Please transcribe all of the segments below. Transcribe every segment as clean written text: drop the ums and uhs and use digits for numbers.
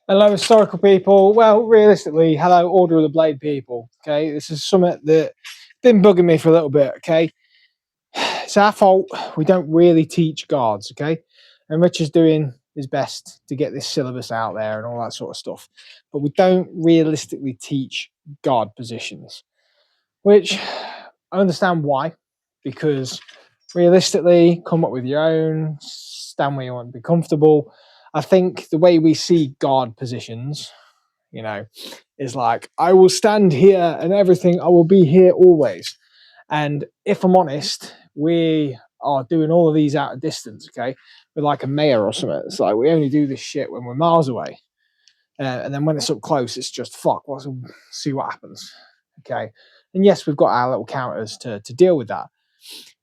Hello, historical people. Well, realistically, hello, Order of the Blade people. Okay, this is something that been bugging me for a little bit. Okay, it's our fault. We don't really teach guards. Okay, and Rich is doing his best to get this syllabus out there and all that sort of stuff, but we don't realistically teach guard positions, which I understand why, because realistically, come up with your own, stand where you want to be comfortable. I think the way we see guard positions, you know, is like, I will stand here and everything, I will be here always. And if I'm honest, we are doing all of these out of distance, okay, with like a mayor or something. It's like we only do this shit when we're miles away. And then when it's up close, it's just fuck, let's see what happens. Okay. And yes, we've got our little counters to deal with that.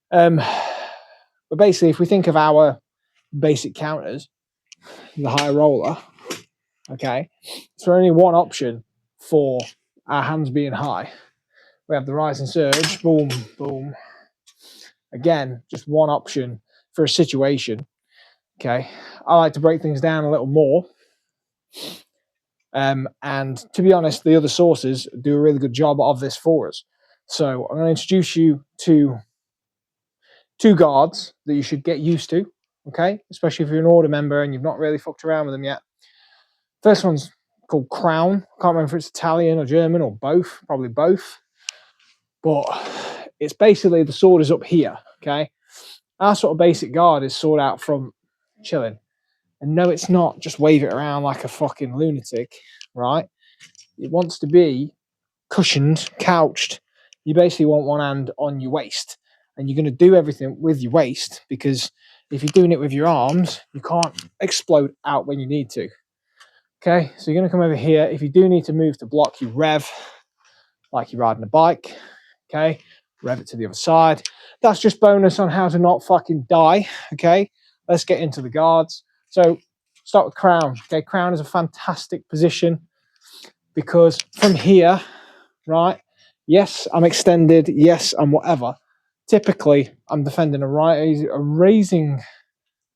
But basically, if we think of our basic counters, the high roller, okay, so only one option for our hands being high. We have the rising surge, boom, boom. Again, just one option for a situation. Okay, I like to break things down a little more. And to be honest, the other sources do a really good job of this for us. So I'm going to introduce you to two guards that you should get used to. Okay, especially if you're an order member and you've not really fucked around with them yet. First one's called Crown. Can't remember if it's Italian or German or both, probably both. But it's basically the sword is up here, okay? Our sort of basic guard is sword out from chilling. And no, it's not just wave it around like a fucking lunatic, right? It wants to be cushioned, couched. You basically want one hand on your waist. And you're going to do everything with your waist because if you're doing it with your arms, you can't explode out when you need to. Okay, so you're going to come over here. If you do need to move to block, you rev like you're riding a bike. Okay, rev it to the other side. That's just bonus on how to not fucking die. Okay, let's get into the guards. So start with Crown. Okay, Crown is a fantastic position because from here, right, yes, I'm extended. Yes, I'm whatever. Typically, I'm defending a raising.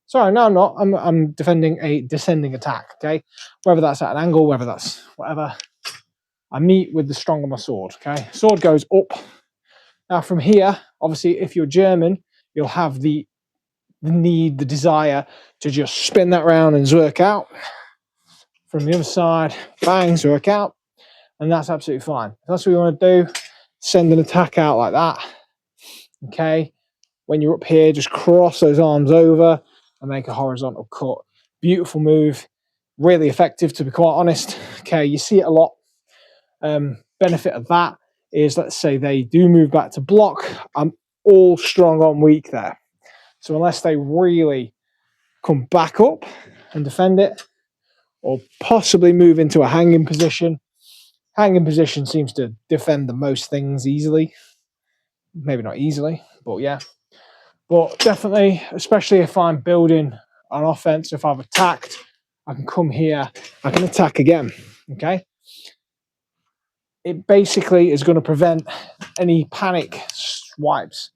Sorry, no, I'm not. I'm defending a descending attack, okay? Whether that's at an angle, whether that's whatever. I meet with the strong of my sword, okay? Sword goes up. Now from here, obviously, if you're German, you'll have the need, the desire to just spin that round and zwerk out. From the other side, bang, zwerk out. And that's absolutely fine. If that's what you want to do, send an attack out like that, okay? When you're up here, just cross those arms over and make a horizontal cut. Beautiful move, really effective to be quite honest. Okay, you see it a lot. Benefit of that is, let's say they do move back to block, I'm all strong on weak there. So unless they really come back up and defend it, or possibly move into a hanging position seems to defend the most things easily. Maybe not easily, but yeah. But definitely, especially if I'm building an offense, if I've attacked, I can come here, I can attack again, okay? It basically is going to prevent any panic swipes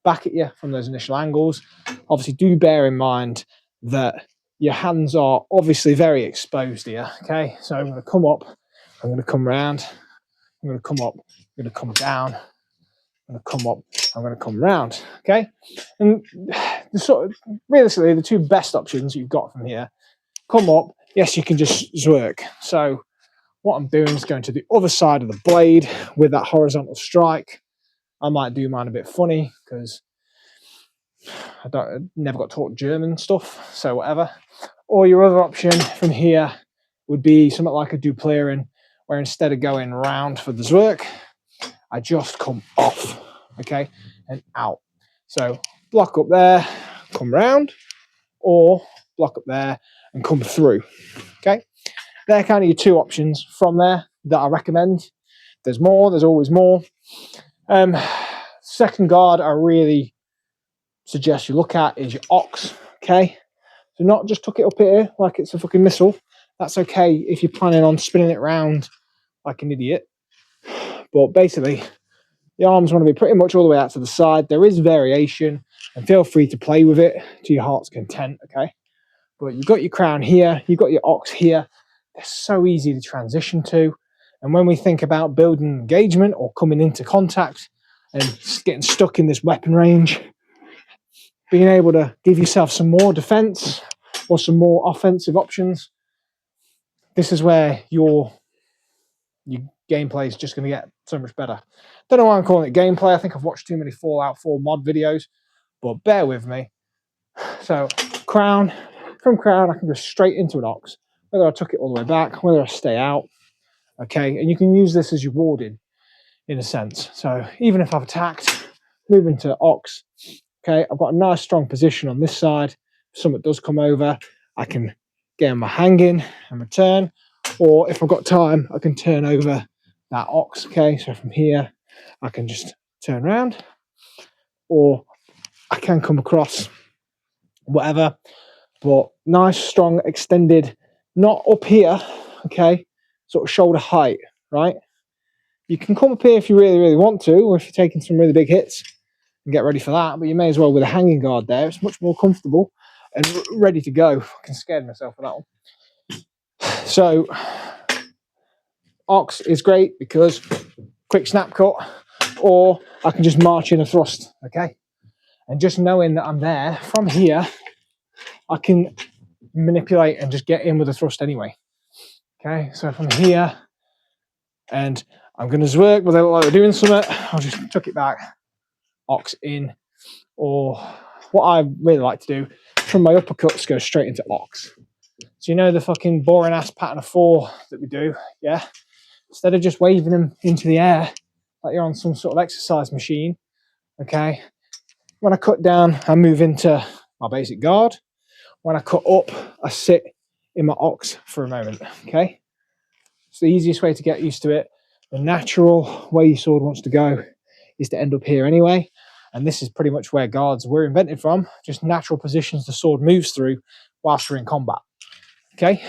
back at you from those initial angles. Obviously, do bear in mind that your hands are obviously very exposed here, okay? So I'm going to come up, I'm going to come round, I'm going to come up, I'm going to come down, I'm going to come up, I'm going to come round, okay? And the sort of, realistically, the two best options you've got from here, come up, yes, you can just zwerk. So what I'm doing is going to the other side of the blade with that horizontal strike. I might do mine a bit funny because I never got taught German stuff, so whatever. Or your other option from here would be something like a duplieren, where instead of going round for the zwerk, I just come off, okay, and out. So block up there, come round, or block up there and come through, okay? They're kind of your two options from there that I recommend. There's more, there's always more. Second guard I really suggest you look at is your ox, okay? So not just tuck it up here like it's a fucking missile. That's okay if you're planning on spinning it around like an idiot. But basically, the arms want to be pretty much all the way out to the side. There is variation, and feel free to play with it to your heart's content, okay? But you've got your crown here, you've got your ox here. they're so easy to transition to. And when we think about building engagement or coming into contact and getting stuck in this weapon range, being able to give yourself some more defense or some more offensive options, this is where your gameplay is just going to get so much better. Don't know why I'm calling it gameplay. I think I've watched too many Fallout 4 mod videos, but bear with me. So crown, from crown, I can go straight into an ox, whether I took it all the way back, whether I stay out. Okay, and you can use this as your warding in a sense. So even if I've attacked, move into ox. Okay, I've got a nice strong position on this side. If someone does come over, I can get on my hanging and return. Or if I've got time, I can turn over that ox. Okay, so from here, I can just turn around, or I can come across, whatever. But nice, strong, extended, not up here, okay, sort of shoulder height, right? You can come up here if you really, really want to, or if you're taking some really big hits and get ready for that. But you may as well with a hanging guard there. It's much more comfortable and ready to go. Fucking scared myself for that one. So ox is great because quick snap cut, or I can just march in a thrust, okay? And just knowing that I'm there from here, I can manipulate and just get in with a thrust anyway. Okay, so from here, and I'm going to zwerg without like doing something, I'll just tuck it back, ox in, or what I really like to do, from my uppercuts go straight into ox. So you know the fucking boring ass pattern of 4 that we do, yeah? Instead of just waving them into the air like you're on some sort of exercise machine, okay? When I cut down, I move into my basic guard. When I cut up, I sit in my ox for a moment, okay? It's the easiest way to get used to it. The natural way your sword wants to go is to end up here anyway. And this is pretty much where guards were invented from, just natural positions the sword moves through whilst you're in combat, okay?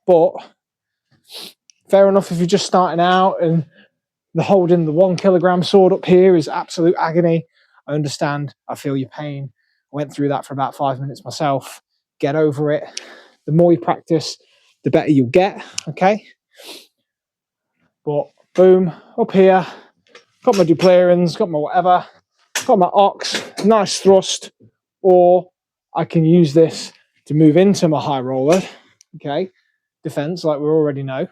But fair enough if you're just starting out and the holding the 1 kilogram sword up here is absolute agony. I understand. I feel your pain. I went through that for about 5 minutes myself. Get over it. The more you practice, the better you'll get, okay? But boom, up here, got my Duplarins, got my whatever, got my ox, nice thrust, or I can use this to move into my high roller, okay? Defense, like we already know.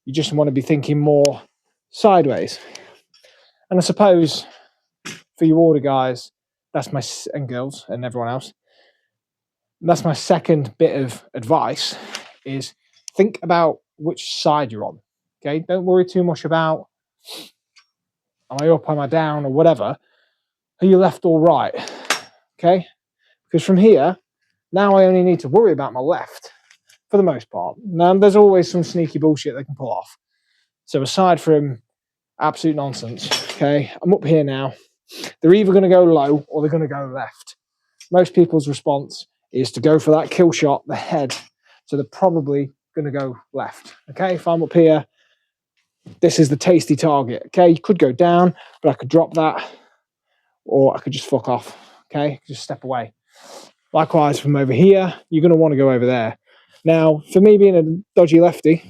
You just want to be thinking more sideways. And I suppose for you order guys, that's my, and girls and everyone else, that's my second bit of advice, is think about which side you're on, okay? Don't worry too much about, am I up, am I down, or whatever. Are you left or right, okay? Because from here, now I only need to worry about my left for the most part. Now, there's always some sneaky bullshit they can pull off. So aside from absolute nonsense, okay, I'm up here now. They're either going to go low or they're going to go left. Most people's response is to go for that kill shot, the head. So they're probably going to go left. Okay, if I'm up here, this is the tasty target. Okay, you could go down, but I could drop that, or I could just fuck off. Okay, just step away. Likewise, from over here, you're going to want to go over there. Now, for me being a dodgy lefty,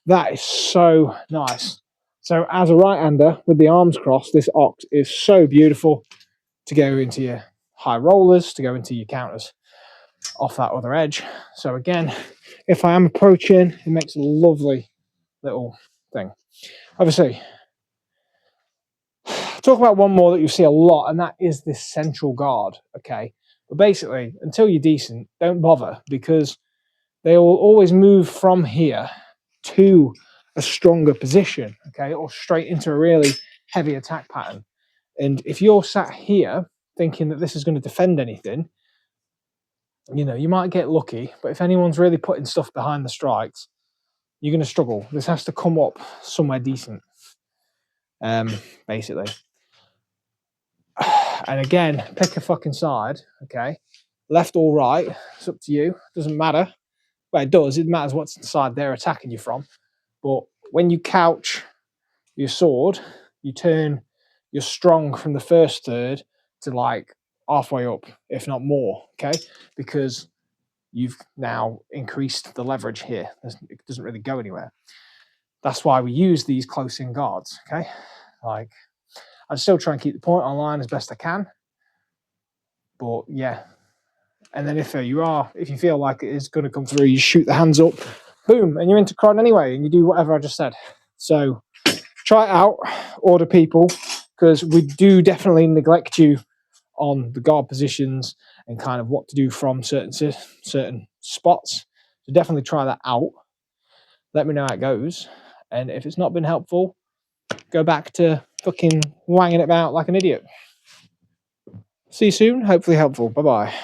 that is so nice. So as a right-hander with the arms crossed, this ox is so beautiful to go into your high rollers, to go into your counters off that other edge. So again, if I am approaching, it makes a lovely little thing. Obviously, I'll talk about one more that you see a lot, and that is this central guard, okay? But basically, until you're decent, don't bother, because they will always move from here to a stronger position, okay, or straight into a really heavy attack pattern. And if you're sat here thinking that this is going to defend anything, you know, you might get lucky, but if anyone's really putting stuff behind the strikes, you're going to struggle. This has to come up somewhere decent, basically. And again, pick a fucking side, okay? Left or right, it's up to you. Doesn't matter. Well, it does. It matters what side they're attacking you from. But when you couch your sword, you turn your strong from the first third to like halfway up, if not more, okay? Because you've now increased the leverage here. It doesn't really go anywhere. That's why we use these close-in guards, okay? Like, I still try and keep the point online as best I can. But yeah. And then if you feel like it is going to come through, you shoot the hands up, boom, and you're into cron anyway, and you do whatever I just said. So try it out, order people, because we do definitely neglect you on the guard positions and kind of what to do from certain spots. So definitely try that out. Let me know how it goes. And if it's not been helpful, go back to fucking wanging it about like an idiot. See you soon. Hopefully helpful. Bye-bye.